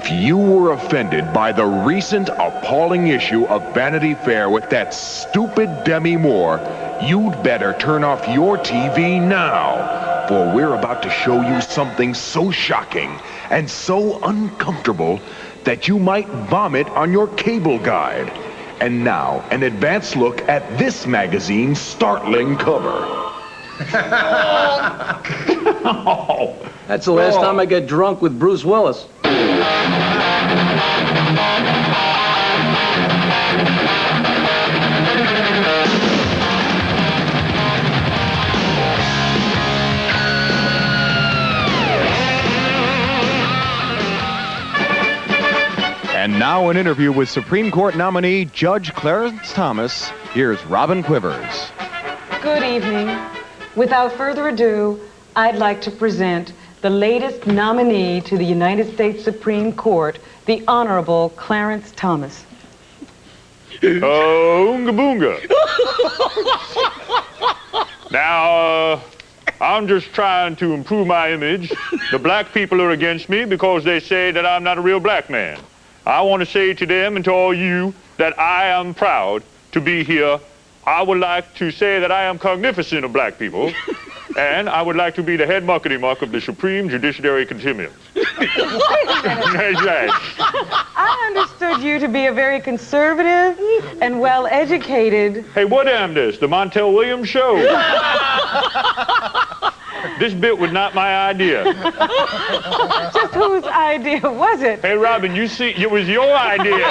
If you were offended by the recent appalling issue of Vanity Fair with that stupid Demi Moore, you'd better turn off your TV now, for we're about to show you something so shocking and so uncomfortable that you might vomit on your cable guide. And now, an advanced look at this magazine's startling cover. Oh, that's the last time I get drunk with Bruce Willis. And now an interview with Supreme Court nominee Judge Clarence Thomas. Here's Robin Quivers. Good evening. Without further ado, I'd like to present the latest nominee to the United States Supreme Court, the Honorable Clarence Thomas. Oonga boonga. Now, I'm just trying to improve my image. The black people are against me because they say that I'm not a real black man. I want to say to them and to all you that I am proud to be here. I would like to say that I am cognizant of black people, and I would like to be the head muckety-muck of the Supreme Judiciary Continuum. That's right. I understood you to be a very conservative and well-educated... Hey, what am this? The Montel Williams show? This bit was not my idea. Just whose idea was it? Hey, Robin, you see, it was your idea.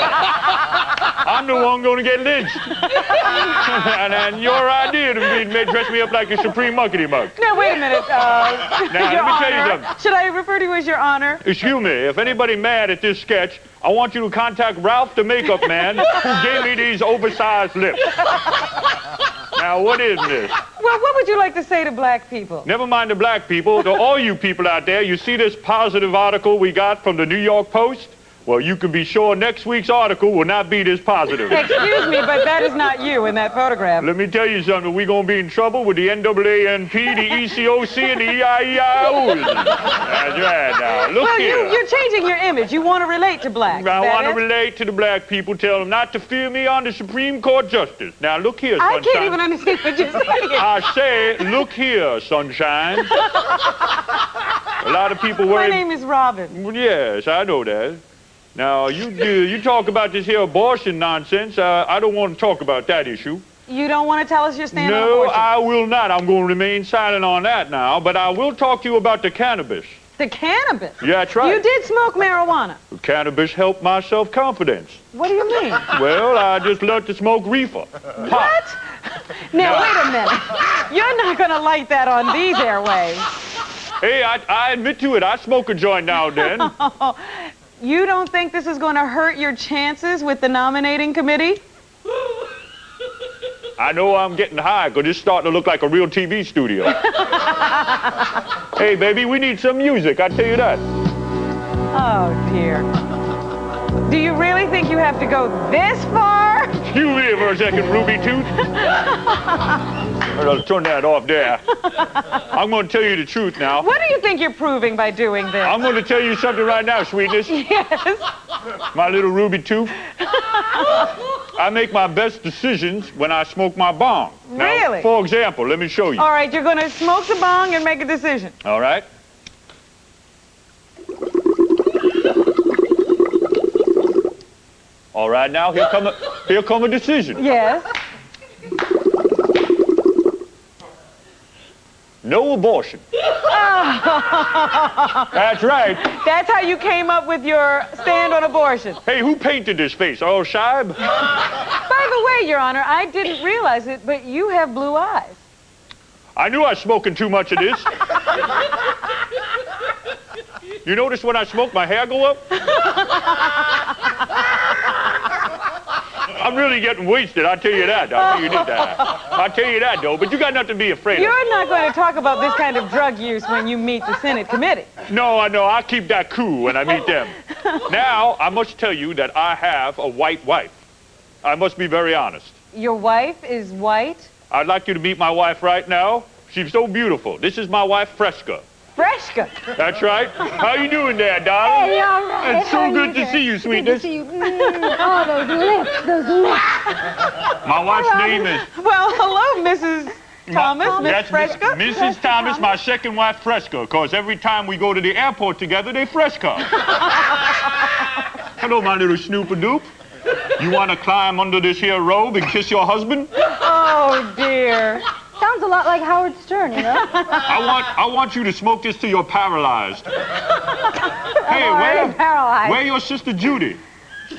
I'm the one going to get lynched. and your idea to dress me up like a Supreme muckety-muck. Now, wait a minute. Now, let me tell you something. Should I refer to you as Your Honor? Excuse me, if anybody mad at this sketch, I want you to contact Ralph the makeup man who gave me these oversized lips. Now, what is this? Well, what would you like to say to black people? Never mind the black people. To all you people out there, you see this positive article we got from the New York Post? Well, you can be sure next week's article will not be this positive. Excuse me, but that is not you in that photograph. Let me tell you something. We're going to be in trouble with the NAANP, the ECOC, and the EIEIOs. That's right now. Look here. Well, you're changing your image. You want to relate to blacks. I want to relate to the black people. Tell them not to fear me on the Supreme Court justice. Now, look here, sunshine. I can't even understand what you're saying. I say, look here, sunshine. A lot of people worry... My name is Robin. Well, yes, I know that. Now, you talk about this here abortion nonsense. I don't want to talk about that issue. You don't want to tell us your stand on No, abortion? I will not. I'm going to remain silent on that now. But I will talk to you about the cannabis. The cannabis? Yeah, that's right. You did smoke marijuana. Cannabis helped my self-confidence. What do you mean? Well, I just love to smoke reefer. What? Now, wait a minute. You're not going to light that on these airwaves. Hey, I admit to it. I smoke a joint now and then. You don't think this is going to hurt your chances with the nominating committee? I know I'm getting high because it's starting to look like a real TV studio. Hey, baby, we need some music. I tell you that. Oh, dear. Do you really think you have to go this far? Excuse me for a second, Ruby Tooth. I'll turn that off there. I'm going to tell you the truth now. What do you think you're proving by doing this? I'm going to tell you something right now, sweetness. Yes. My little Ruby Tooth. I make my best decisions when I smoke my bong. Now, really? For example, let me show you. All right, you're going to smoke the bong and make a decision. All right. All right, now, here come a decision. Yes. No abortion. That's right. That's how you came up with your stand on abortion. Hey, who painted this face? Oh, Shibe? By the way, Your Honor, I didn't realize it, but you have blue eyes. I knew I was smoking too much of this. You notice when I smoke, my hair go up? I'm really getting wasted, I'll tell you that. I'll tell you that, though, but you got nothing to be afraid of. You're not going to talk about this kind of drug use when you meet the Senate committee. No, I know. I'll keep that cool when I meet them. Now, I must tell you that I have a white wife. I must be very honest. Your wife is white? I'd like you to meet my wife right now. She's so beautiful. This is my wife, Fresca. Freshka. That's right. How you doing there, darling? Hey, all right. It's so good to see you, sweetness. Good to see you. Oh, those lips. My wife's name is... Well, hello, Mrs. Thomas, Miss That's Freshka. Mrs. Thomas, my second wife, Fresca, because every time we go to the airport together, they Fresca. Hello, my little snooper-doop. You want to climb under this here robe and kiss your husband? Oh, dear. Sounds a lot like Howard Stern, you know? I want you to smoke this till you're paralyzed. Hey, Paralyzed. where your sister Judy?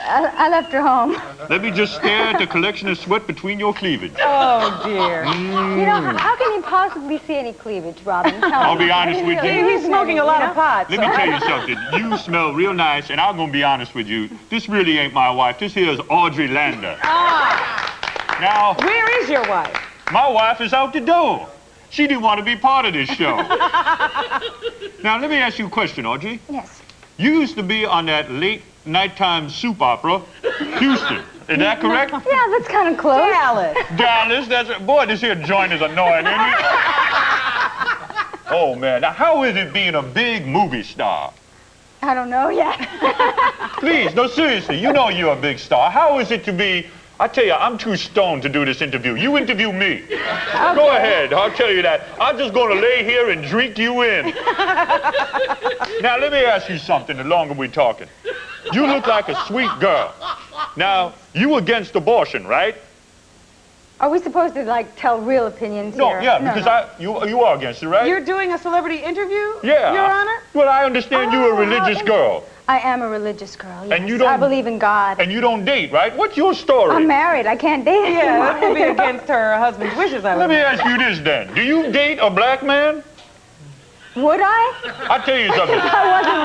I left her home. Let me just stare at the collection of sweat between your cleavage. Oh, dear. You know, how can he possibly see any cleavage, Robin? Tell me. I'll be honest with you. He's smoking a lot of pot. Let me tell you something. You smell real nice, and I'm going to be honest with you. This really ain't my wife. This here is Audrey Lander. Now, Where is your wife? my wife is out the door. She didn't want to be part of this show. Now, let me ask you a question, Audrey. Yes. You used to be on that late nighttime soap opera, Houston. Is that correct? Yeah, that's kind of close. Dallas, boy, this here joint is annoying, isn't it? Oh, man. Now, how is it being a big movie star? I don't know yet. Please, no, seriously, you know you're a big star. How is it to be... I tell you, I'm too stoned to do this interview. You interview me. Okay. Go ahead, I'll tell you that. I'm just going to lay here and drink you in. Now, let me ask you something the longer we're talking. You look like a sweet girl. Now, you against abortion, right? Are we supposed to, like, tell real opinions No, here? yeah, because you are against it, right? You're doing a celebrity interview, Yeah. Your Honor? Well, I understand you're a religious girl. I am a religious girl, yes. And you don't... I believe in God. And you don't date, right? What's your story? I'm married. I can't date Yeah, anymore. that would be against her husband's wishes, I would Let me ask you this, then. Do you date a black man? Would I? I'll tell you something. I wasn't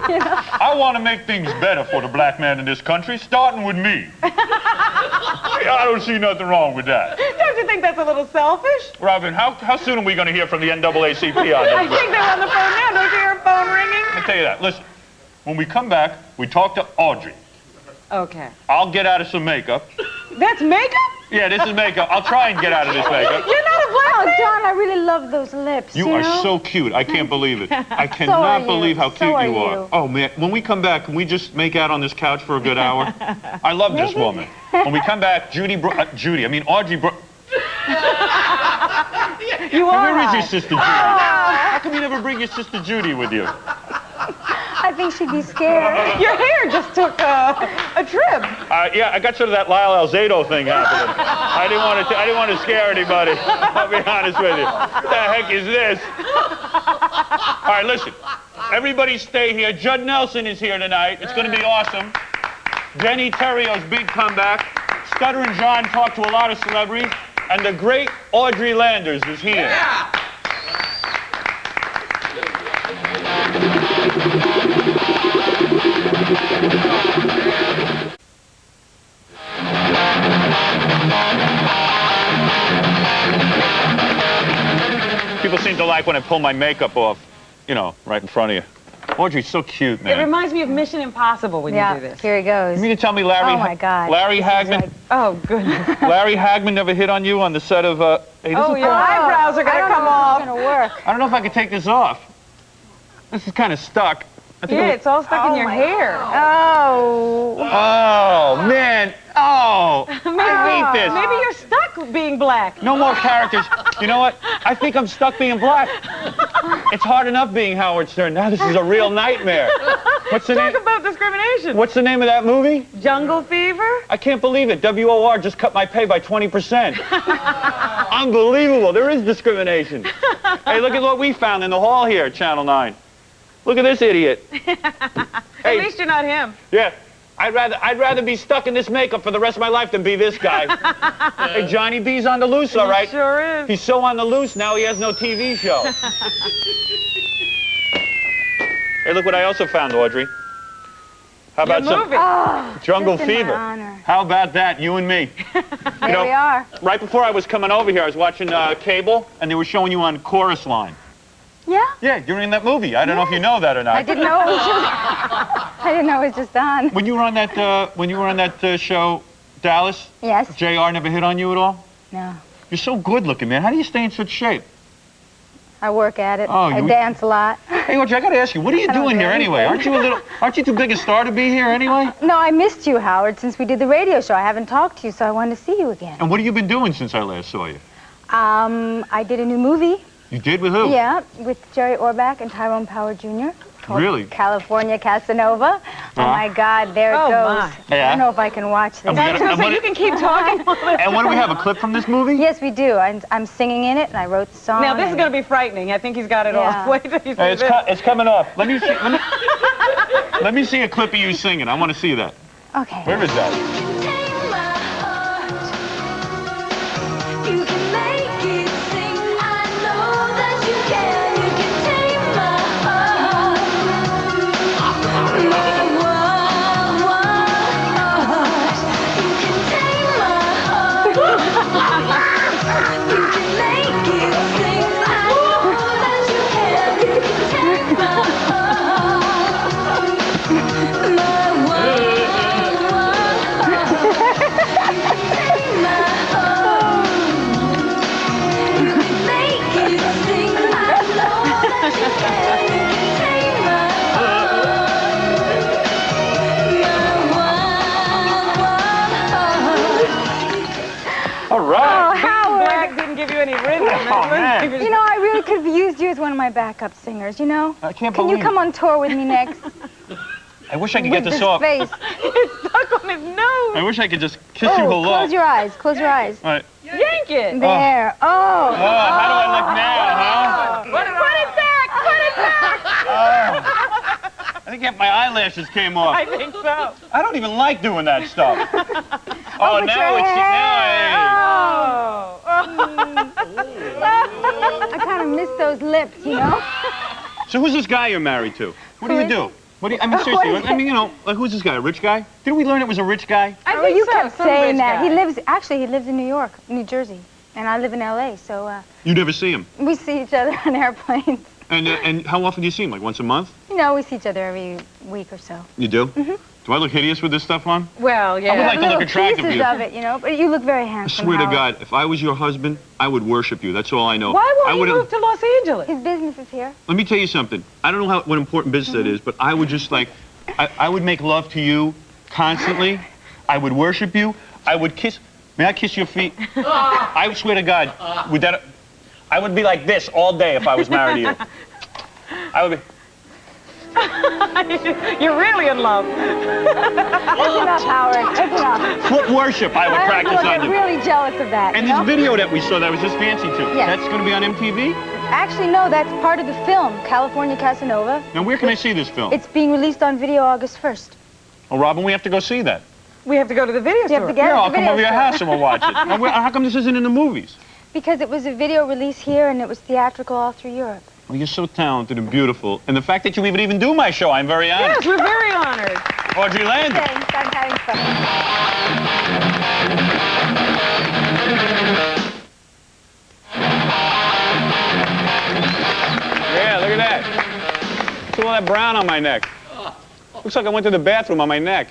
married, you know. I want to make things better for the black man in this country, starting with me. I don't see nothing wrong with that. Don't you think that's a little selfish? Robin, how soon are we going to hear from the NAACP on this? I think they're on the phone now. Don't you hear a phone ringing? I'll tell you that. Listen, when we come back, we talk to Audrey. Okay. I'll get out of some makeup. That's makeup? Yeah, this is makeup. I'll try and get out of this makeup. You're not a black Oh, man? John, I really love those lips, You you are know? so cute. I can't believe it. I are cannot you. believe how So cute are you are. you. Oh, man. When we come back, can we just make out on this couch for a good hour? I love this woman. When we come back, Audrey You are. Where is your sister Judy? How come you never bring your sister Judy with you? I think she'd be scared. Your hair just took a trip. Yeah, I got sort of that Lyle Alzado thing happening. I didn't want to scare anybody. I'll be honest with you. What the heck is this? All right, listen. Everybody stay here. Judd Nelson is here tonight. It's going to be awesome. Deney Terrio's big comeback. Stuttering John talked to a lot of celebrities. And the great Audrey Landers is here. Yeah. People seem to like when I pull my makeup off, you know, right in front of you. Audrey's so cute, man. It reminds me of Mission Impossible when you do this. Here he goes. You mean to tell me Larry? Oh my God. Larry Hagman. Like... Oh goodness. Larry Hagman never hit on you on the set of. Hey, Oh, your eyebrows are gonna come off. It's gonna work. I don't know if I can take this off. This is kind of stuck. I think Yeah, it's all stuck in your hair. Oh. Oh man. Oh. I hate this. Maybe you're stuck being black. No more characters. You know what? I think I'm stuck being black. It's hard enough being Howard Stern. Now this is a real nightmare. What's the name? Talk about discrimination. What's the name of that movie? Jungle Fever? I can't believe it. WOR just cut my pay by 20%. Unbelievable. There is discrimination. Hey, look at what we found in the hall here at Channel 9. Look at this idiot. At least you're not him. Yeah. I'd rather be stuck in this makeup for the rest of my life than be this guy. Hey, Johnny B's on the loose, all right? He sure is. He's so on the loose now he has no TV show. Hey, look what I also found, Audrey. How about Your some movie. Jungle just in my Fever? honor. How about that, you and me? There we are. Right before I was coming over here, I was watching cable, and they were showing you on Chorus Line. Yeah? Yeah, you're in that movie. I don't know if you know that or not. I didn't know it was just... I didn't know it was just on. When you were on that show, Dallas, Yes? JR never hit on you at all? No. You're so good looking, man. How do you stay in such shape? I work at it. Oh, I dance a lot. Hey, Audrey, I got to ask you, what are you doing here anyway? Aren't you too big a star to be here anyway? No, I missed you, Howard, since we did the radio show. I haven't talked to you, so I wanted to see you again. And what have you been doing since I last saw you? I did a new movie. You did? With who? Yeah, with Jerry Orbach and Tyrone Power Jr. Really? California Casanova. Oh, my God, there it goes. My. I don't know if I can watch this. You can keep talking. And what do we have, a clip from this movie? Yes, we do. I'm singing in it, and I wrote the song. Now, this is going to be frightening. I think he's got it off. Wait till you see this. It's coming off. Let me see a clip of you singing. I want to see that. Okay. Where is that? You know, I really could have used you as one of my backup singers, you know? I can't Can believe you come on tour with me next? I wish I could get this off. Face. It's stuck on his nose. I wish I could just kiss you hello. Close your eyes. Close your eyes. All right. Yank it. There. Oh. Oh, how do I look now, huh? Put it back. Put it back. I think my eyelashes came off. I think so. I don't even like doing that stuff. Oh, now it's I kind of miss those lips, you know? So who's this guy you're married to? What do you do? I mean, seriously, you know, like, who's this guy? A rich guy? Didn't we learn it was a rich guy? I think you so. kept Some saying rich that. guy. He lives in New York, New Jersey, and I live in L.A., so, You never see him? we see each other on airplanes. And how often do you see him? Like once a month? You know, we see each other every week or so. You do? Mm-hmm. Do I look hideous with this stuff on? Well, yeah. I would like to look attractive to you. Pieces of it, you know, but you look very handsome. I swear to Howard. God, if I was your husband, I would worship you. That's all I know. Why won't he move to Los Angeles? His business is here. Let me tell you something. I don't know what important business that is, but I would just like, I would make love to you constantly. I would worship you. I would kiss. May I kiss your feet? I swear to God, would that? I would be like this all day if I was married to you. I would be. You're really in love. That's enough, Howard. That's enough. Foot worship, I would practice on I'm you. really jealous of that. And you this know? video that we saw that was just fancy too. Yes. That's going to be on MTV? Actually, no, that's part of the film, California Casanova. Now, where can I see this film? It's being released on video August 1st. Oh, Robin, we have to go see that. We have to go to the video You store. have to get Yeah, it I'll at the come video over your store. house and we'll watch it. Now, how come this isn't in the movies? Because it was a video release here and it was theatrical all through Europe. Well, you're so talented and beautiful. And the fact that you even do my show, I'm very honored. Yes, we're very honored. Audrey Landon. Thanks, I'm having fun. Yeah, look at that. Look at all that brown on my neck. Looks like I went to the bathroom on my neck.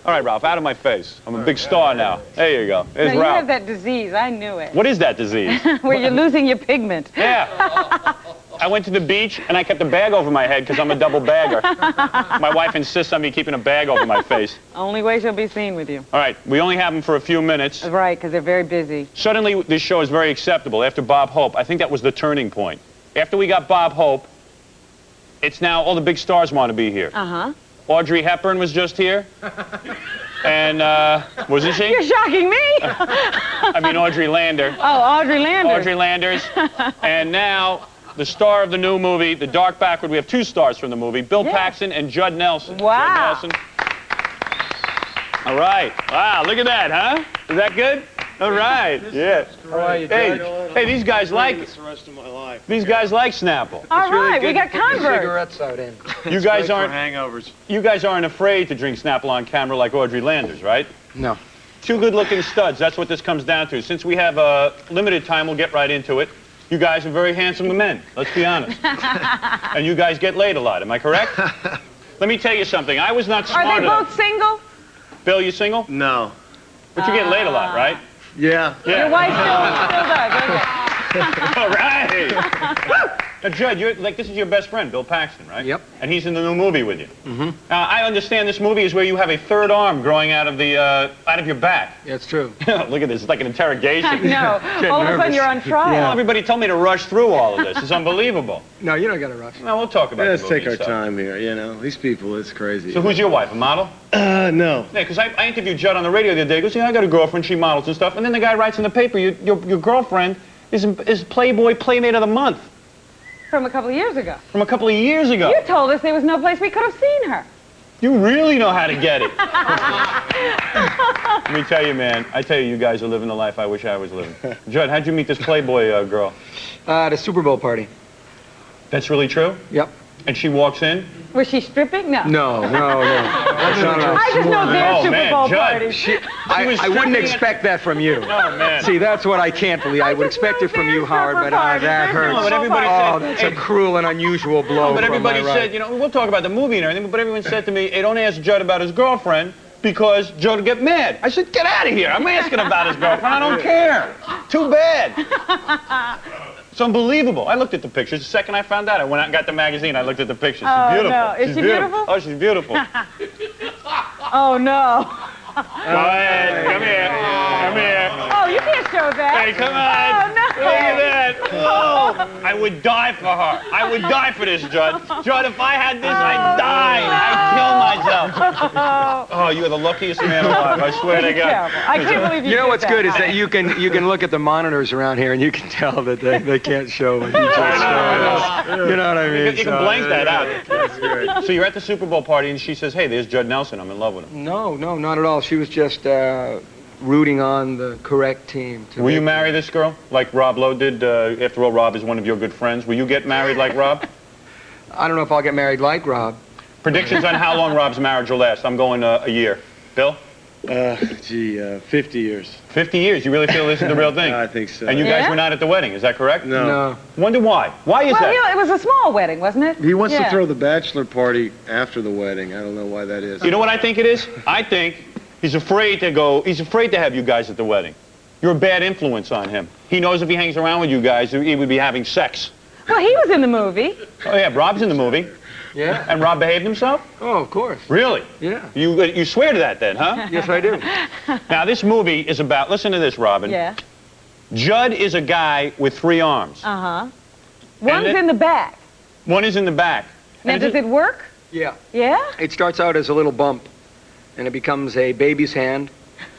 All right, Ralph, out of my face. I'm a big star now. There you go. There's No, you Ralph. have that disease. I knew it. What is that disease? Where you're losing your pigment. Yeah. I went to the beach and I kept a bag over my head because I'm a double bagger. My wife insists on me keeping a bag over my face. Only way she'll be seen with you. All right, we only have them for a few minutes. Right, because they're very busy. Suddenly, this show is very acceptable. After Bob Hope, I think that was the turning point. After we got Bob Hope, it's now all the big stars want to be here. Uh-huh. Audrey Hepburn was just here. And, wasn't she? You're shocking me. I mean, Audrey Lander. Oh, Audrey Landers. Audrey Landers. And now, the star of the new movie, The Dark Backward. We have two stars from the movie, Bill Paxton and Judd Nelson. Wow. Judd Nelson. All right. Wow, look at that, huh? Is that good? All right. Yeah. How are you, Hey, these guys like the rest of my life. these guys like Snapple. All right, we got Converse. Cigarettes out in. You guys aren't hangovers. you guys aren't afraid to drink Snapple on camera like Audrey Landers, right? No. Two good-looking studs. That's what this comes down to. Since we have a limited time, we'll get right into it. You guys are very handsome men. Let's be honest. And you guys get laid a lot. Am I correct? Let me tell you something. I was not smart Are they enough. both single? Bill, you single? No. But you get laid a lot, right? Yeah. Yeah. Your wife still does, okay. All right. Now, Judd, this is your best friend, Bill Paxton, right? Yep. And he's in the new movie with you. Mm-hmm. Now, I understand this movie is where you have a third arm growing out of your back. Yeah, it's true. Look at this, it's like an interrogation. I know. All of a sudden you're on trial. Well, everybody told me to rush through all of this. It's unbelievable. No, you don't got to rush. No, we'll talk about Let's the movie take our stuff. time here, you know. These people, it's crazy. So who's your wife, a model? No. Yeah, because I interviewed Judd on the radio the other day. He goes, I got a girlfriend, she models and stuff. And then the guy writes in the paper, your girlfriend is Playboy Playmate of the Month. From a couple of years ago. From a couple of years ago. You told us there was no place we could have seen her. You really know how to get it. Let me tell you, man. I tell you, you guys are living the life I wish I was living. Judd, how'd you meet this Playboy girl? At a Super Bowl party. That's really true? Yep. And she walks in? Was she stripping? No. No. I just know their Super Bowl parties. I wouldn't expect that from you. Oh, man. See, that's what I can't believe. I would expect it from you, Howard, but that hurts. No, but everybody said, that's a cruel and unusual blow. But everybody said, we'll talk about the movie and everything, but everyone said to me, hey, don't ask Judd about his girlfriend because Judd will get mad. I said, get out of here. I'm asking about his girlfriend. I don't care. Too bad. It's unbelievable. I looked at the pictures. The second I found out, I went out and got the magazine. I looked at the pictures. She's beautiful. No. Is she beautiful? Oh, she's beautiful. Oh, no. Go ahead. Come here. Come here. Oh, you can't show that. Hey, come on. Oh, no. Look at that. Oh, I would die for her. I would die for this, Judd. Judd, if I had this, I'd die. I'd kill myself. Oh, you're the luckiest man alive. I swear to God. I can't believe You know what's good is that you can look at the monitors around here and you can tell that they can't show what you just showed. You know what I mean? You can blank that out. That's great. So you're at the Super Bowl party and she says, hey, there's Judd Nelson. I'm in love with him. No, not at all. She was just rooting on the correct team. Will you marry this girl like Rob Lowe did? After all, Rob is one of your good friends. Will you get married like Rob? I don't know if I'll get married like Rob. Predictions on how long Rob's marriage will last. I'm going a year. Bill? 50 years. 50 years? You really feel this is the real thing? I think so. And you guys were not at the wedding, is that correct? No. Wonder why? Why is that? Well, it was a small wedding, wasn't it? He wants to throw the bachelor party after the wedding. I don't know why that is. You know what I think it is? I think he's afraid to have you guys at the wedding. You're a bad influence on him. He knows if he hangs around with you guys, he would be having sex. Well, he was in the movie. Oh, yeah, Rob's in the movie. Yeah. And Rob behaved himself? Oh, of course. Really? Yeah. You swear to that then, huh? Yes, I do. Now, this movie is about, listen to this, Robin. Yeah. Judd is a guy with 3 arms. Uh-huh. One's in the back. One is in the back. Now, does it work? Yeah. Yeah? It starts out as a little bump, and it becomes a baby's hand,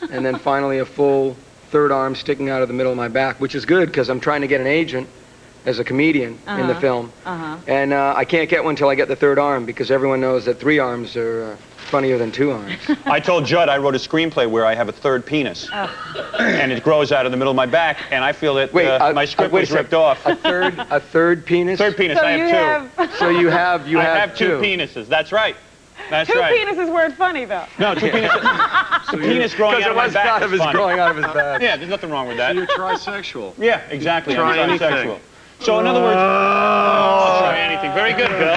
and then finally a full third arm sticking out of the middle of my back, which is good because I'm trying to get an agent as a comedian in the film. And I can't get one until I get the third arm because everyone knows that 3 arms are funnier than 2 arms. I told Judd I wrote a screenplay where I have a third penis. And it grows out of the middle of my back, and I feel that my script was ripped off. A third penis? Third penis, So I have 2. So you have I have 2 penises, that's right. That's 2 right. penises weren't funny, though. No, 2 penises. The penis growing out of my back is funny. growing out of his back. Yeah, there's nothing wrong with that. You're trisexual. Yeah, exactly. Try I'm anything. trisexual. So in other words, I'll try anything. Very good, Bill.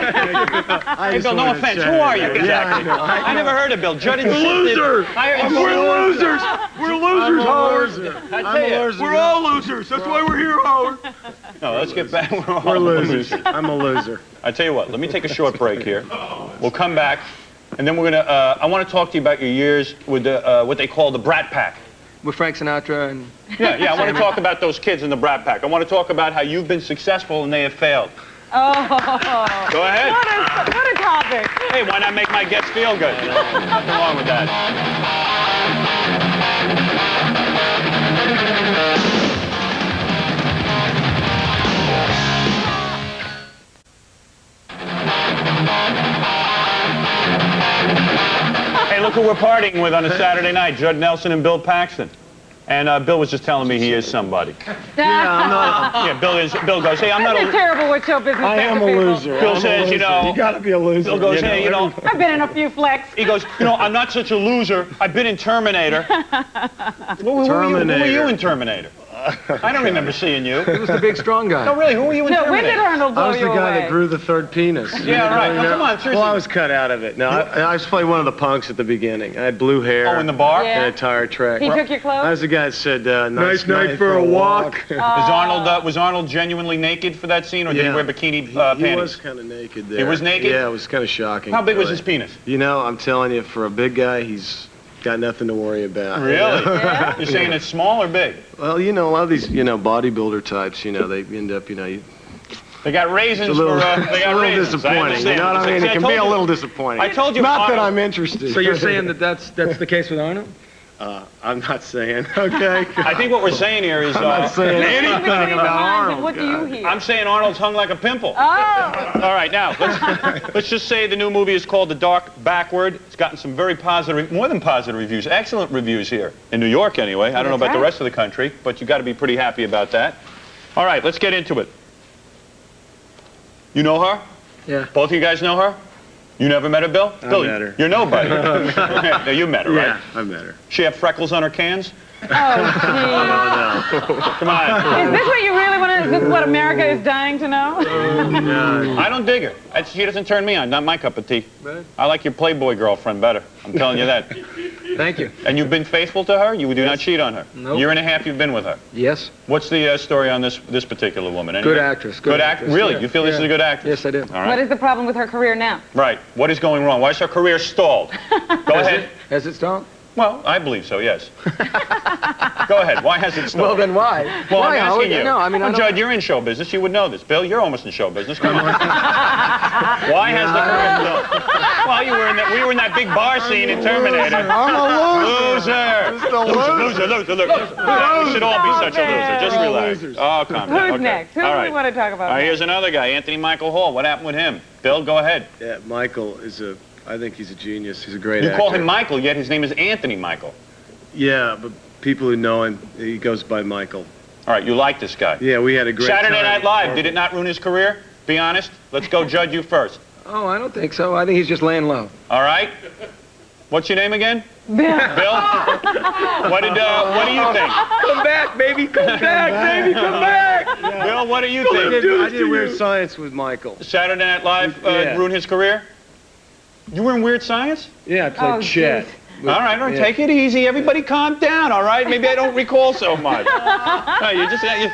Hey, Bill, no offense. Who are you exactly? I never heard of Bill. Judd insisted. Loser! We're losers! We're losers, Howard! I tell you. We're all losers. That's why we're here, Howard. No, let's get back. We're losers. I'm a loser. I tell you what. Let me take a short break here. We'll come back, and then we're gonna. I want to talk to you about your years with what they call the Brat Pack. With Frank Sinatra and... Yeah, I want to talk about those kids in the Brat Pack. I want to talk about how you've been successful and they have failed. Oh. Go ahead. What a topic. Hey, why not make my guests feel good? Nothing wrong with that. Hey, look who we're partying with on a Saturday night, Judd Nelson and Bill Paxton. And Bill was just telling me he is somebody. Yeah, Bill goes, hey, I'm not It's terrible what show business I am a loser. Bill says, you know. You gotta be a loser. Bill goes, hey, you know. I've been in a few flecks. He goes, you know, I'm not such a loser. I've been in Terminator. What were you in Terminator? I don't remember seeing you. He was the big, strong guy. No, really, who were you in No, when Terminator? did Arnold blow I was the you guy away? that grew the third penis. Yeah, right. No, come on, seriously. Well, I was cut out of it. No, I was playing one of the punks at the beginning. I had blue hair. Oh, in the bar? Yeah. And a tire track. He took your clothes? I was the guy that said, nice night for a walk. Was Arnold genuinely naked for that scene, or did he wear bikini panties? He was kind of naked there. He was naked? Yeah, it was kind of shocking. How big was But, his penis? You know, I'm telling you, for a big guy, he's got nothing to worry about. Really? You know? Yeah? You're saying it's small or big? Well, you know, a lot of these, bodybuilder types, they end up, They got raisins it's a little, they got it's a little raisins. I disappointing. You understand. know what I mean? See, It can told be a you- little disappointing. I told you. Not that Arnold- I'm interested. So you're saying that that's the case with Arnold? I'm not saying. Okay. I think what we're saying here is, I'm not saying anything Between the about lines, Arnold. what do you God. hear? I'm saying Arnold's hung like a pimple. Oh! All right, now, let's just say the new movie is called The Dark Backward. It's gotten some very positive, more than positive reviews, excellent reviews here. In New York, anyway. I don't know about the rest of the country, but you got to be pretty happy about that. All right, let's get into it. You know her? Yeah. Both of you guys know her? You never met her, Bill? I Bill, met her. You're nobody. No, you met her, right? Yeah, I met her. She have freckles on her cans? Oh, geez. Come on. Is this what you really want to, is this what America is dying to know? I don't dig her. She doesn't turn me on. Not my cup of tea. Right. I like your Playboy girlfriend better. I'm telling you that. Thank you. And you've been faithful to her? You do not cheat on her? Nope. Year and a half you've been with her. Yes. What's the story on this particular woman? Good actress. Good actress? Really? Yeah. You feel this is a good actress? Yes, I do. All What right. is the problem with her career now? Right. What is going wrong? Why is her career stalled? Go ahead. Has it stalled? Well, I believe so, yes. Go ahead. Why has it stalled? Well, then why? Well, why, I'm Howard? asking you. No, I mean, well, I don't... Judd, you're in show business. You would know this. Bill, you're almost in show business. Come on. Why has the career stalled? Well, we were in that big bar scene in Terminator. I'm a loser. Loser. Loser. We should all be such a loser. Just We're all relax. losers. Oh, calm down. Who's Okay. next? Who All do right. we want to talk about? All right, here's another guy, Anthony Michael Hall. What happened with him? Bill, go ahead. Yeah, Michael is I think he's a genius. He's a great You actor. call him Michael, yet his name is Anthony Michael. Yeah, but people who know him, he goes by Michael. All right, you like this guy. Yeah, we had a great Saturday time. Night Live, did it not ruin his career? Be honest. Let's go, Judd, you first. Oh, I don't think so. I think he's just laying low. All right. What's your name again? Bill. Bill? What do you think? Come back, baby. Come back, baby. Come back. Bill, what do you I think? did Weird Science with Michael. Saturday Night Live Yeah. ruined his career? You were in Weird Science? Yeah, I played Oh, Chet. All right, Yeah. take it easy. Everybody calm down, all right? Maybe I don't recall so much. No,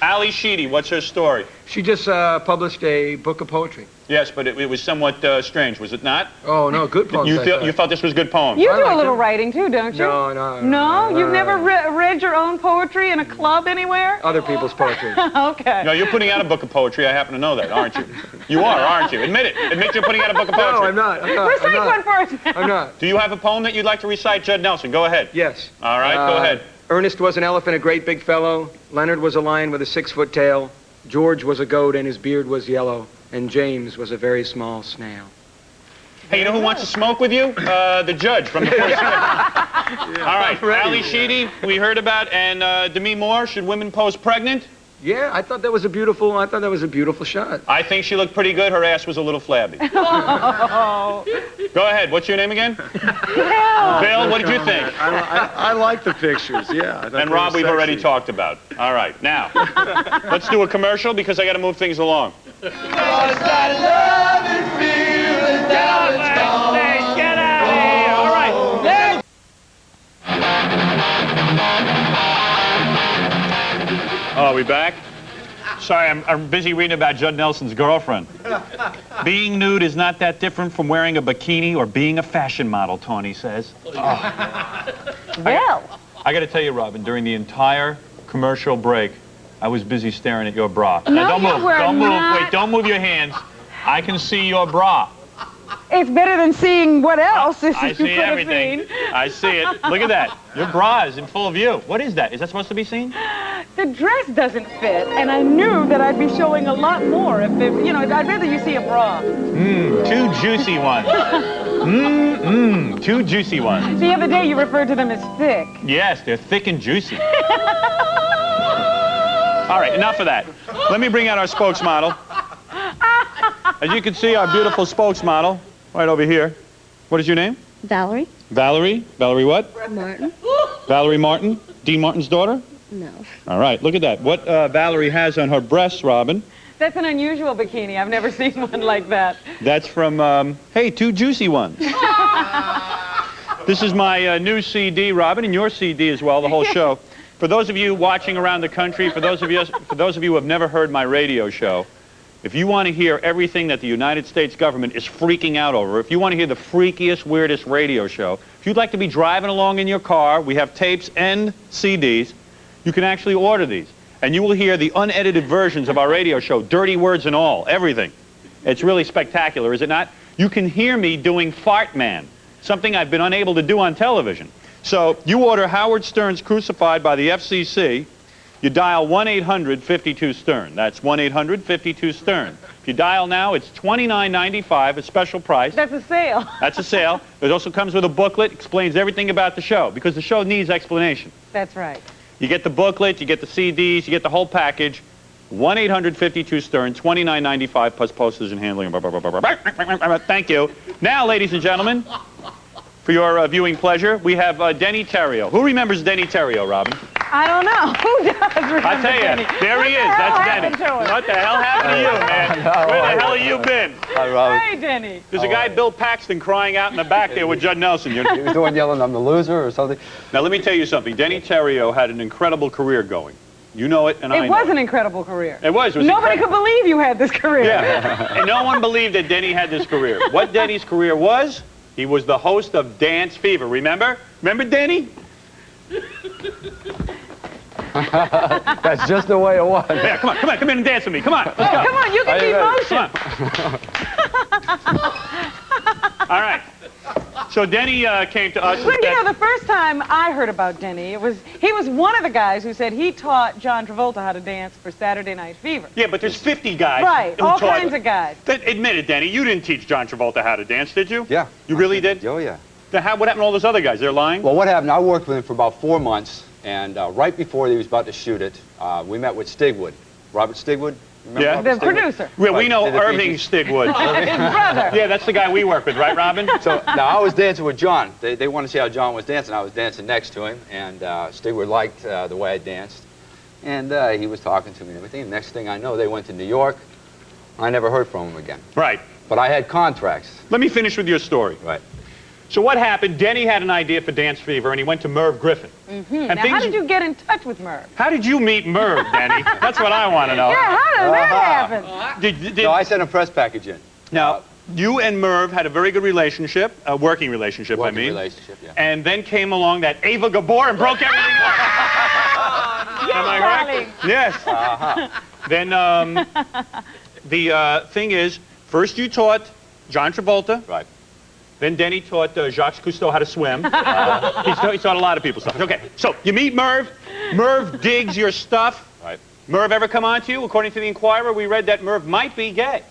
Ali Sheedy, what's her story? She just published a book of poetry. Yes, but it was somewhat strange, was it not? Oh, no, good poems. I thought. You felt this was good poem? You I do a like little it. writing too, don't you? No. No? You've never read your own poetry in a club anywhere? Other people's poetry. Okay. No, you're putting out a book of poetry. I happen to know that, aren't you? You are, aren't you? Admit it. Admit you're putting out a book of poetry. No, I'm not. Recite one for us now. I'm not. Do you have a poem that you'd like to recite, Judd Nelson? Go ahead. Yes. All right, go ahead. Ernest was an elephant, a great big fellow. Leonard was a lion with a 6-foot tail. George was a goat and his beard was yellow. And James was a very small snail. Hey, you know who wants to smoke with you? The judge from the first All right, Ali Sheedy, we heard about, and Demi Moore. Should women pose pregnant? Yeah, I thought that was a beautiful shot. I think she looked pretty good. Her ass was a little flabby. Oh. Go ahead. What's your name again? Bill, what did you think? I like the pictures, yeah. I thought And they Rob, were we've already sexy. talked about. All right, now, let's do a commercial because I got to move things along. Oh, are we back? Sorry, I'm busy reading about Judd Nelson's girlfriend. Being nude is not that different from wearing a bikini or being a fashion model, Tawny says. Well. I got to tell you, Robin, during the entire commercial break, I was busy staring at your bra. Now, don't you move. were Don't move. not. Wait, don't move your hands. I can see your bra. It's better than seeing what else I you see could have everything. seen. I see it. Look at that. Your bra is in full view. What is that? Is that supposed to be seen? The dress doesn't fit, and I knew that I'd be showing a lot more if it, I'd rather you see a bra. Two juicy ones. Two juicy ones. The other day you referred to them as thick. Yes, they're thick and juicy. All right, enough of that. Let me bring out our spokesmodel. As you can see, our beautiful spokesmodel, right over here. What is your name? Valerie Valerie. Valerie what? Martin. Valerie Martin. Dean Martin's daughter? No. All right, look at that. What Valerie has on her breasts, Robin. That's an unusual bikini. I've never seen one like that. That's from, hey, 2 juicy ones. This is my new CD, Robin, and your CD as well, the whole show. For those of you watching around the country, for those of you who have never heard my radio show, if you want to hear everything that the United States government is freaking out over, if you want to hear the freakiest, weirdest radio show, if you'd like to be driving along in your car, we have tapes and CDs. You can actually order these, and you will hear the unedited versions of our radio show, dirty words and all, everything. It's really spectacular, is it not? You can hear me doing Fart Man, something I've been unable to do on television. So you order Howard Stern's Crucified by the FCC. You dial 1-800-52-STERN. That's 1-800-52-STERN. If you dial now, it's $29.95, a special price. That's a sale. That's a sale. It also comes with a booklet, explains everything about the show, because the show needs explanation. That's right. You get the booklet, you get the CDs, you get the whole package. 1-800-52-STERN, $29.95 plus postage and handling. Thank you. Now, ladies and gentlemen, for your viewing pleasure, we have Deney Terrio. Who remembers Deney Terrio, Robin? I don't know. Who does remember I'll tell you, Deney? there he is. That's Deney. What the hell happened to you, man? Where the hell have you been? Hi, Robin. Hey, Denny. There's a guy, Bill Paxton, crying out in the back there with Judd Nelson. He was the one yelling, I'm the loser or something. Now, let me tell you something. Deney Terrio had an incredible career going. You know it, and I know it. It was an incredible career. It was. Nobody could believe you had this career. Yeah, and no one believed that Deney had this career. What Deney's career was, he was the host of Dance Fever. Remember? Remember Deney? That's just the way it was. Yeah, come in and dance with me. Come on, let's go. Come on, you can be motion. All right. So Deney came to us. Well, you know, the first time I heard about Denny, he was one of the guys who said he taught John Travolta how to dance for Saturday Night Fever. Yeah, but there's 50 guys. Right, who all taught, kinds of guys. Admit it, Denny, you didn't teach John Travolta how to dance, did you? Yeah. You really did? Oh, yeah. Then what happened to all those other guys? They're lying? Well, what happened, I worked with him for about 4 months, and right before he was about to shoot it, we met with Stigwood. Robert Stigwood? Remember Yeah. Robert The Stigwood? producer. Well, we Right, know did the Irving features. Stigwood. His brother. Yeah, that's the guy we work with, right, Robin? So now I was dancing with John. They wanted to see how John was dancing. I was dancing next to him, and Stigwood liked the way I danced. And he was talking to me and everything. Next thing I know, they went to New York. I never heard from him again. Right. But I had contracts. Let me finish with your story. Right. So what happened, Denny had an idea for Dance Fever, and he went to Merv Griffin. Now, how did you get in touch with Merv? How did you meet Merv, Denny? That's what I want to know. Yeah, how did that happen? No, I sent a press package in. Now, you and Merv had a very good relationship, a working relationship, I mean. Relationship, yeah. And then came along that Ava Gabor and broke everything up. Am I darling. right? Yes. Then the thing is, first you taught John Travolta. Right. Then Denny taught Jacques Cousteau how to swim. He taught a lot of people stuff. Okay, so you meet Merv. Merv digs your stuff. Right. Merv ever come on to you? According to the Inquirer, we read that Merv might be gay.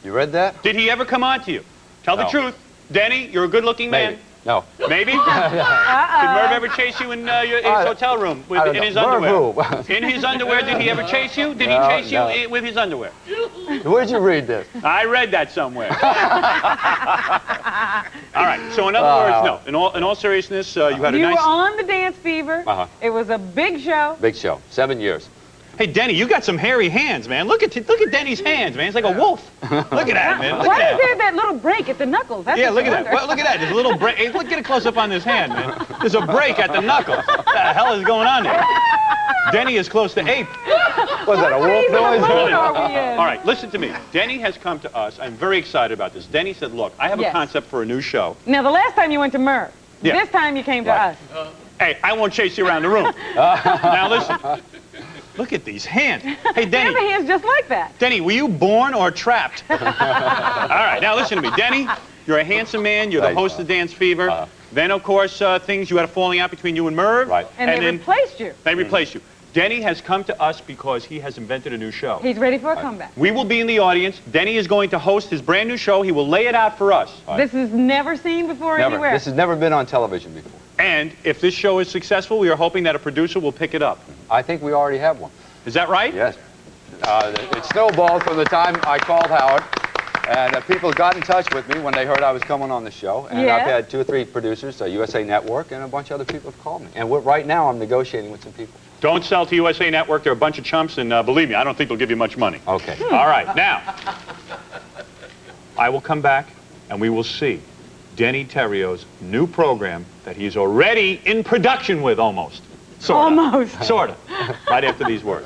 You read that? Did he ever come on to you? Tell the No. truth. Denny, you're a good-looking man. Maybe. No. Maybe? Did Merv ever hase you in his hotel room in his underwear? Merv who? In his underwear, did he ever chase you? Did he No, chase no. you with his underwear? Where'd you read this? I read that somewhere. All right, so in other words, no. In all seriousness, you had a You nice... were on the Dance Fever. Uh-huh. It was a big show. Big show. 7 years. Hey, Denny, you got some hairy hands, man. Look at Denny's hands, man. It's like a wolf. Look at that, man. Look Why at is that. there that little break at the knuckles? That's Yeah, what look I at that. wonder. Well, look at that. There's a little break. Hey, look, get a close-up on this hand, man. There's a break at the knuckle. What the hell is going on there? Denny is close to ape. Was that a wolf season of noise? moon are we in? All right, listen to me. Denny has come to us. I'm very excited about this. Denny said, look, I have a Yes. concept for a new show. Now, the last time you went to Merv. Yeah. This time you came to Right. us. Hey, I won't chase you around the room. Now, listen. Look at these hands. Hey, You have Denny. hands just like that. Denny, were you born or trapped? All right, now listen to me. Denny, you're a handsome man. You're the Thanks. host of Dance Fever. Then, of course, you had a falling out between you and Merv. Right. And they then replaced you. they replaced you. Denny has come to us because he has invented a new show. He's ready for a comeback. We will be in the audience. Denny is going to host his brand new show. He will lay it out for us. This is never seen before Never. anywhere. This has never been on television before. And if this show is successful, we are hoping that a producer will pick it up. I think we already have one. Is that right? Yes. It snowballed from the time I called Howard. And people got in touch with me when they heard I was coming on the show. And I've had 2 or 3 producers, USA Network, and a bunch of other people have called me. And right now I'm negotiating with some people. Don't sell to USA Network. They're a bunch of chumps, and believe me, I don't think they'll give you much money. Okay. All right, now, I will come back, and we will see Deney Terrio's new program that he's already in production with, almost. Sort of. Almost. Sort of. Right after these words.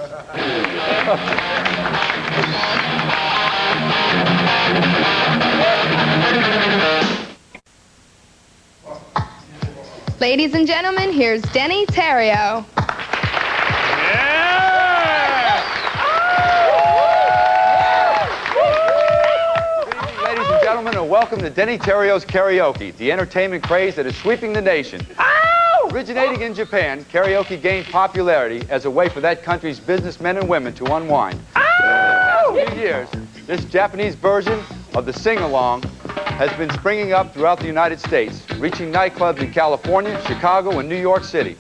Ladies and gentlemen, here's Deney Terrio. Ladies and gentlemen, and welcome to Deney Terrio's Karaoke, the entertainment craze that is sweeping the nation. Originating in Japan, karaoke gained popularity as a way for that country's businessmen and women to unwind. For the past few years, this Japanese version of the sing-along has been springing up throughout the United States, reaching nightclubs in California, Chicago, and New York City.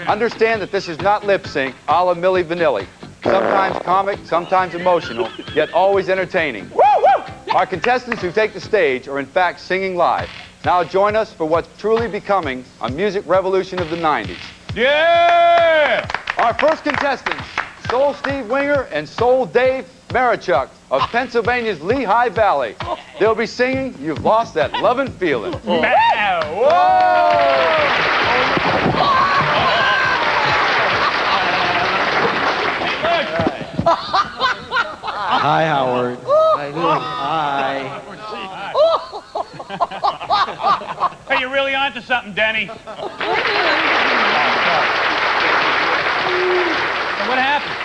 Understand that this is not lip-sync a la Milli Vanilli. Sometimes comic, sometimes emotional, yet always entertaining. Our contestants who take the stage are in fact singing live. Now join us for what's truly becoming a music revolution of the 90s. Yeah! Our first contestants, Soul Steve Winger and Soul Dave Marichuk of Pennsylvania's Lehigh Valley. They'll be singing You've Lost That Lovin' Feeling. Hi, Howard. Hi. Hey, you're really onto something, Deney. So what happened?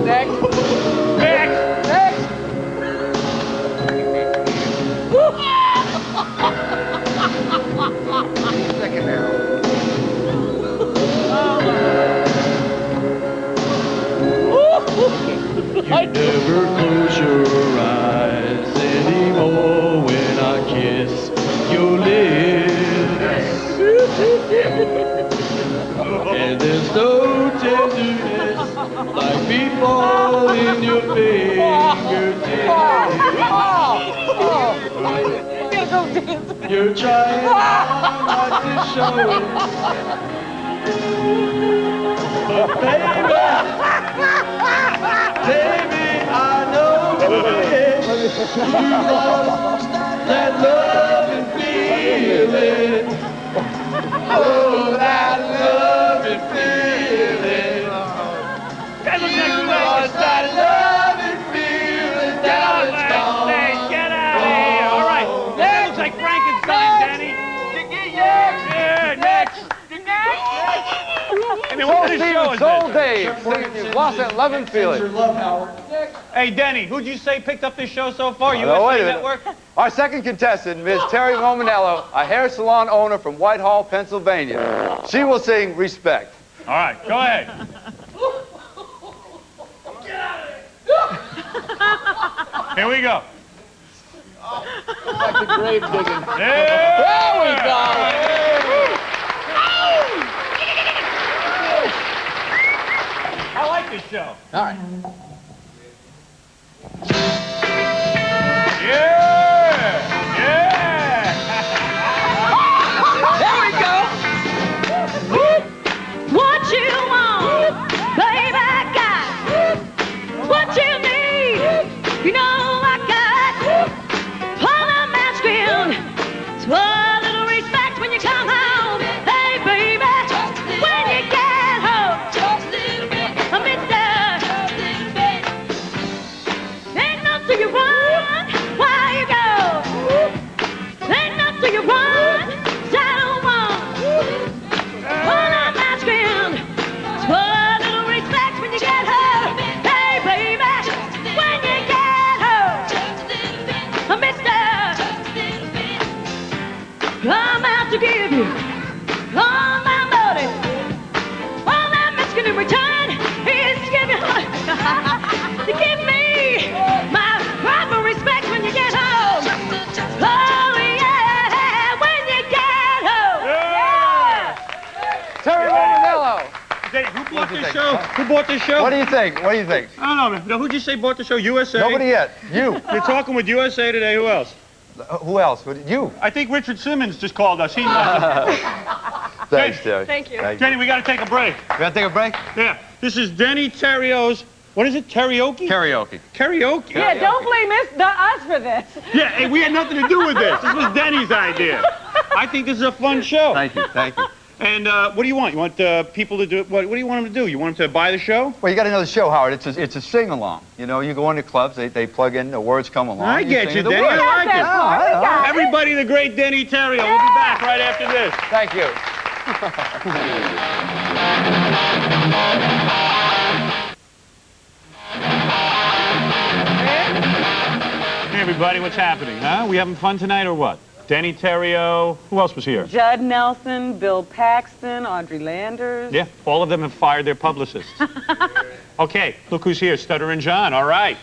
Next. Next. Next. Second now. You never close your eyes anymore when I kiss your lips. And there's no tenderness like before in your fingertips. You're trying not to show it, but baby, I know it. You lost that love and feeling. Oh, that love and feeling. You lost that love and feeling. Now it's gone. Get out of here. All right. That looks like Frankenstein, Deney. Yeah, next. I mean, what kind of show is Soul this? Dave singing You've Lost That Lovin' Feeling. Hey, Deney, who'd you say picked up this show so far? Wait a USA minute. Network? Our second contestant, Ms. Terry Romanello, a hair salon owner from Whitehall, Pennsylvania. She will sing Respect. All right, go ahead. Here we go. Like the grave digging. There we go. I like this show. All right. Yeah! Yeah! There we go. What you want, baby, I got. What you need, you know I got. All I'm asking is for a little respect when you come home. Hey, baby, when you get home. Ain't nothing you run, why you go? Ain't nothing you run, I don't want. All I'm asking is for a little respect when you get home. Hey, baby, when you get home, mister, I'm out to give you all my money. All I'm asking in return is to give you to give me my proper respect when you get home. Oh yeah, when you get home. Yeah! Terry Romanello. Dave, who bought this show? Who bought this show? What do you think? What do you think? I don't know. Who'd you say bought the show? USA? Nobody yet. You. You're talking with USA Today. Who else? Who else? You. I think Richard Simmons just called us. He knows. Thanks, Terry. Thank you. Denny, we got to take a break. We got to take a break? Yeah. This is Denny Terrio's, what is it, karaoke? Karaoke. Karaoke? Yeah, don't blame us for this. Yeah, hey, we had nothing to do with this. This was Denny's idea. I think this is a fun show. Thank you, thank you. And what do you want? You want people to do, what do you want them to do? You want them to buy the show? Well, you got to know the show, Howard. It's a sing-along. You know, you go into clubs, they plug in, the words come along. I get you, Denny. I like it. Everybody, the great Denny Terrio. We'll be back right after this. Thank you. Hey, everybody, what's happening, huh? We having fun tonight or what? Denny Terrio. Who else was here? Judd Nelson, Bill Paxton, Audrey Landers. Yeah, all of them have fired their publicists. Okay, look who's here, Stuttering John. All right.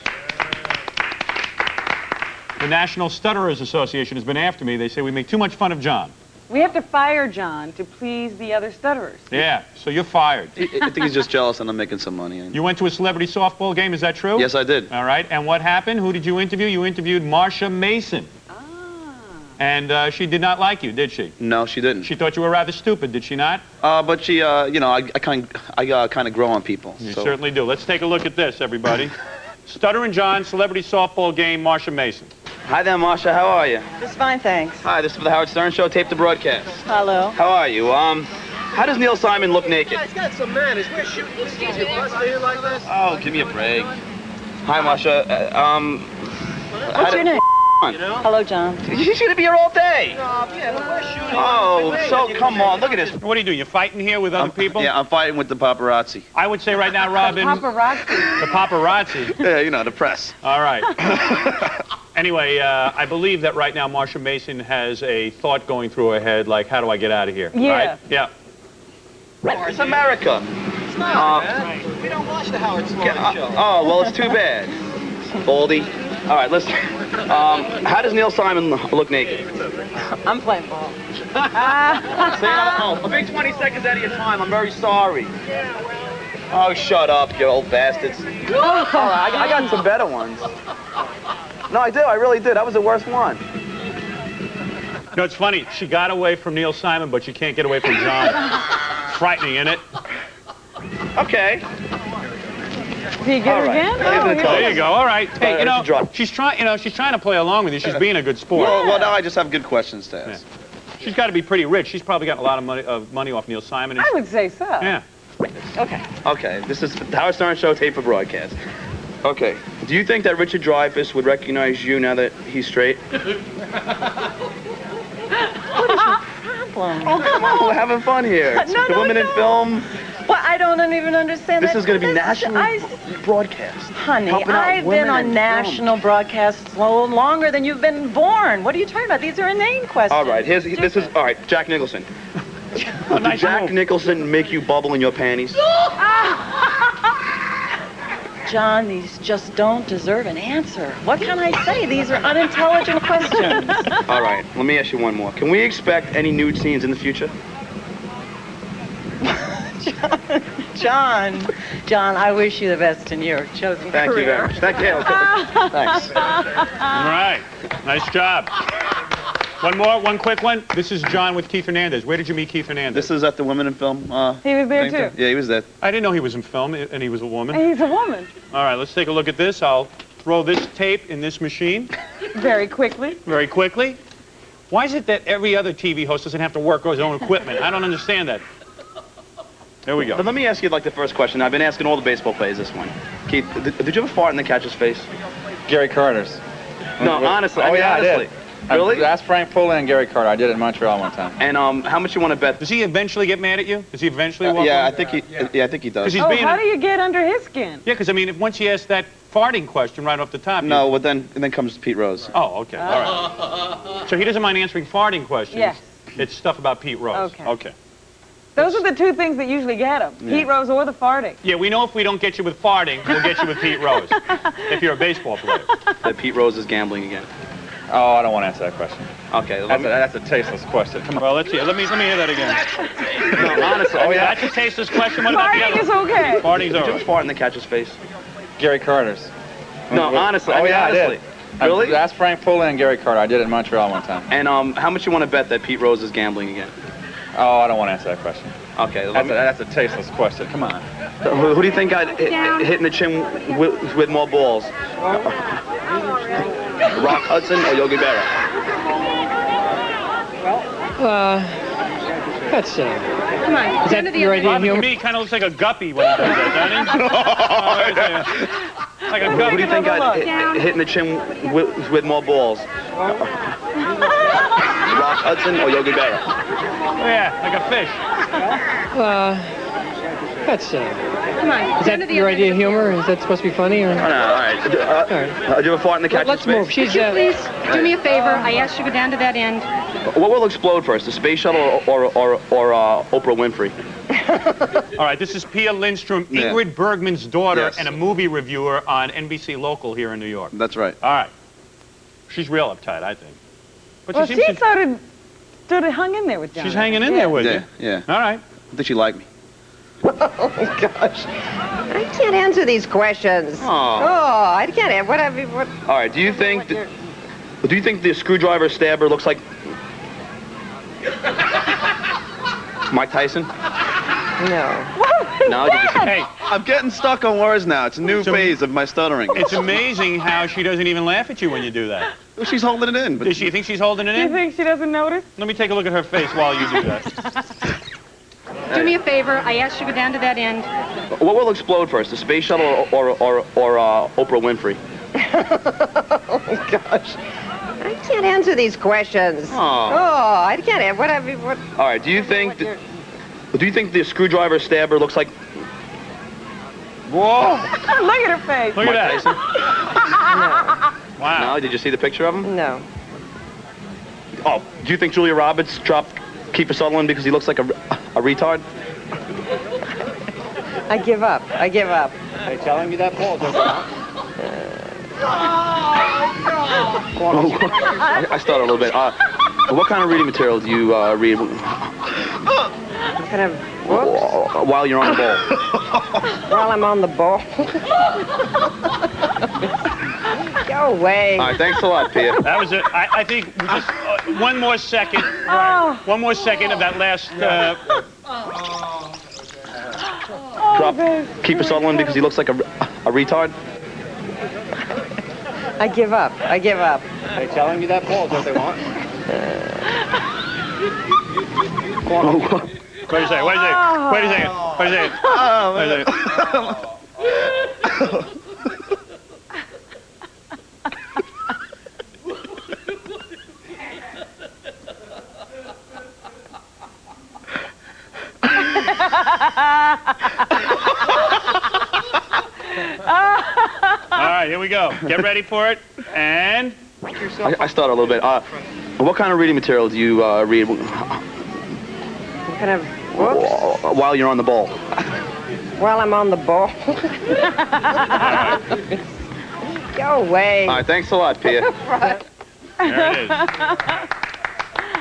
The National Stutterers Association has been after me. They say we make too much fun of John. We have to fire John to please the other stutterers. Yeah, so you're fired. I think he's just jealous and I'm making some money. You went to a celebrity softball game, is that true? Yes, I did. All right, and what happened? Who did you interview? You interviewed Marsha Mason. And she did not like you, did she? No, she didn't. She thought you were rather stupid, did she not? But she, you know, I kind of grow on people. You certainly do. Let's take a look at this, everybody. Stuttering John, celebrity softball game, Marsha Mason. Hi there, Marsha. How are you? Just fine, thanks. Hi, this is for the Howard Stern Show, taped to broadcast. Hello. How are you? How does Neil Simon look naked? He's got some manners. We're shooting skis. You bust here like this? Oh, give me a break. Hi, Marsha. What's your name? You know? Hello, John. He's gonna be here all day. Yeah, but we're shooting. Oh, so come on, look at this. What are you doing? You're fighting here with other people? Yeah, I'm fighting with the paparazzi. I would say right now, Robin. The paparazzi. The paparazzi. Yeah, you know, the press. All right. Anyway, I believe that right now Marsha Mason has a thought going through her head, like, how do I get out of here? Yeah. Right? Yeah. It's America. It's not, man. We don't watch the Howard Stern Show. Oh, well, it's too bad. Baldy. All right, listen. How does Neil Simon look naked? I'm playing ball. A big 20 seconds out of your time. I'm very sorry. Oh, shut up, you old bastards. All right, I got some better ones. No, I did. I really did. That was the worst one. You know, it's funny. She got away from Neil Simon, but she can't get away from John. Frightening, isn't it? Okay. Did you get her again? Oh, there you go. All right. Hey, you know, she's trying. You know, she's trying to play along with you. She's being a good sport. Well, now I just have good questions to ask. Yeah. She's got to be pretty rich. She's probably got a lot of money off Neil Simon. I would say so. Yeah. Okay. Okay. This is the Howard Stern Show, tape for broadcast. Okay. Do you think that Richard Dreyfuss would recognize you now that he's straight? What is your problem? Oh, come on. We're having fun here. It's the women in film. Well, I don't even understand This that. is going to be national broadcast. Honey, Helping out I've women been on in national broadcasts longer than you've been born. What are you talking about? These are inane questions. All right, all right, Jack Nicholson. Did Jack Nicholson make you bubble in your panties? John, these just don't deserve an answer. What can I say? These are unintelligent questions. All right, let me ask you one more. Can we expect any nude scenes in the future? John, I wish you the best in your chosen Thank career. you very much. Thank you. Okay. Thanks. All right. Nice job. One quick one. This is John with Keith Hernandez. Where did you meet Keith Hernandez? This is at the Women in Film. He was there too. Yeah, he was there. I didn't know he was in film, and he was a woman. He's a woman. All right, let's take a look at this. I'll throw this tape in this machine. Very quickly. Very quickly. Why is it that every other TV host doesn't have to work on his own equipment? I don't understand that. There we go. But let me ask you, like, the first question. I've been asking all the baseball players this one. Keith, did you ever fart in the catcher's face? Gary Carter's. No, honestly. Oh, yeah, honestly. I did. Really? That's Frank Foley and Gary Carter. I did it in Montreal one time. And how much you want to bet? Does he eventually get mad at you? Does he eventually walk Yeah, over? I think he. Yeah, I think he does. He's Oh, being how do you get under his skin? Yeah, because I mean, once you ask that farting question right off the top. No, but then comes Pete Rose. Oh, okay. All right. So he doesn't mind answering farting questions. Yes. It's stuff about Pete Rose. Okay. Okay. Those are the two things that usually get him. Yeah. Pete Rose or the farting. Yeah, we know if we don't get you with farting, we'll get you with Pete Rose. If you're a baseball player. That Pete Rose is gambling again. Oh, I don't want to answer that question. Okay. That's a tasteless question. Come on. Well, let's see. Let me hear that again. No, honestly. Oh, yeah. That's a tasteless question. What about the other? Farting is okay. Farting's all Did you right. fart in the catcher's face? Gary Carter's. No, honestly. Oh, I mean, yeah, honestly. I did. Really? That's Frank Fuller and Gary Carter. I did it in Montreal one time. And how much you want to bet that Pete Rose is gambling again? Oh, I don't want to answer that question. Okay. That's a tasteless question. Come on. Who do you think got hit in the chin with more balls? Rock Hudson or Yogi Berra? That's Come on. Is that your idea of To humor? me, he kind of looks like a guppy when he does that, doesn't he? Like a Who guppy. do you think got hit in the chin with more balls? Rock Hudson or Yogi Berra? Yeah, like a fish. That's Come on. Is that your idea of humor? Is that supposed to be funny or? Oh, no, all right. Did you ever fart in the catcher's Let's face? move. She's Please do me a favor. I asked you to go down to that end. What will explode first, the space shuttle or Oprah Winfrey? All right, this is Pia Lindstrom, Yeah. Ingrid Bergman's daughter, Yes. and a movie reviewer on NBC Local here in New York. That's right. All right. She's real uptight, I think. But Well, she she seems sort of hung in there with John. she's hanging in there with Yeah, you. yeah. All right. I think she liked me. Oh, gosh. I can't answer these questions. Oh. I can't. What? All right. Do you think the screwdriver stabber looks like Mike Tyson? No. No. Did you see? Hey, I'm getting stuck on words now. It's a new phase of my stuttering. it's amazing how she doesn't even laugh at you when you do that. Well, she's holding it in. But Does she think she's holding it Do you in? think she doesn't notice? Let me take a look at her face while you do that. Do me a favor. I asked you to go down to that end. What will explode first, the space shuttle or Oprah Winfrey? Oh, gosh. I can't answer these questions. Oh. I can't. What? All right. Do you think the screwdriver stabber looks like Whoa! Look at her face. Look at Mike that. Tyson? Wow. No. Did you see the picture of him? No. Oh. Do you think Julia Roberts dropped Kiefer Sutherland because he looks like a retard? I give up. Are you telling me that, Paul? I started a little bit. What kind of reading material do you read Kind of. Whoops. while you're on the ball? While I'm on the ball. Go away. All right. Thanks a lot, Pia. That was it. I think we just one more second. One more second of that last. Drop Kiefer Sutherland because he looks like a retard? I give up. Are you telling me that, Paul? Is that what they want? Wait a second. Wait a second. All right, here we go. Get ready for it. And I started a little bit. What kind of reading material do you read Kind of. Whoops. while you're on the ball? While I'm on the ball. Go away. All right. Thanks a lot, Pia. there it is.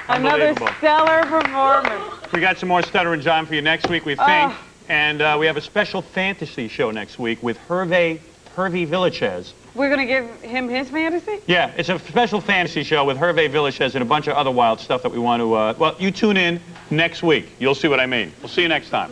Another Unbelievable. stellar performance. We got some more Stuttering John for you next week, we think. And we have a special fantasy show next week with Hervé Villachez. We're going to give him his fantasy? Yeah, it's a special fantasy show with Hervé Villachez and a bunch of other wild stuff that we want to... well, you tune in next week. You'll see what I mean. We'll see you next time.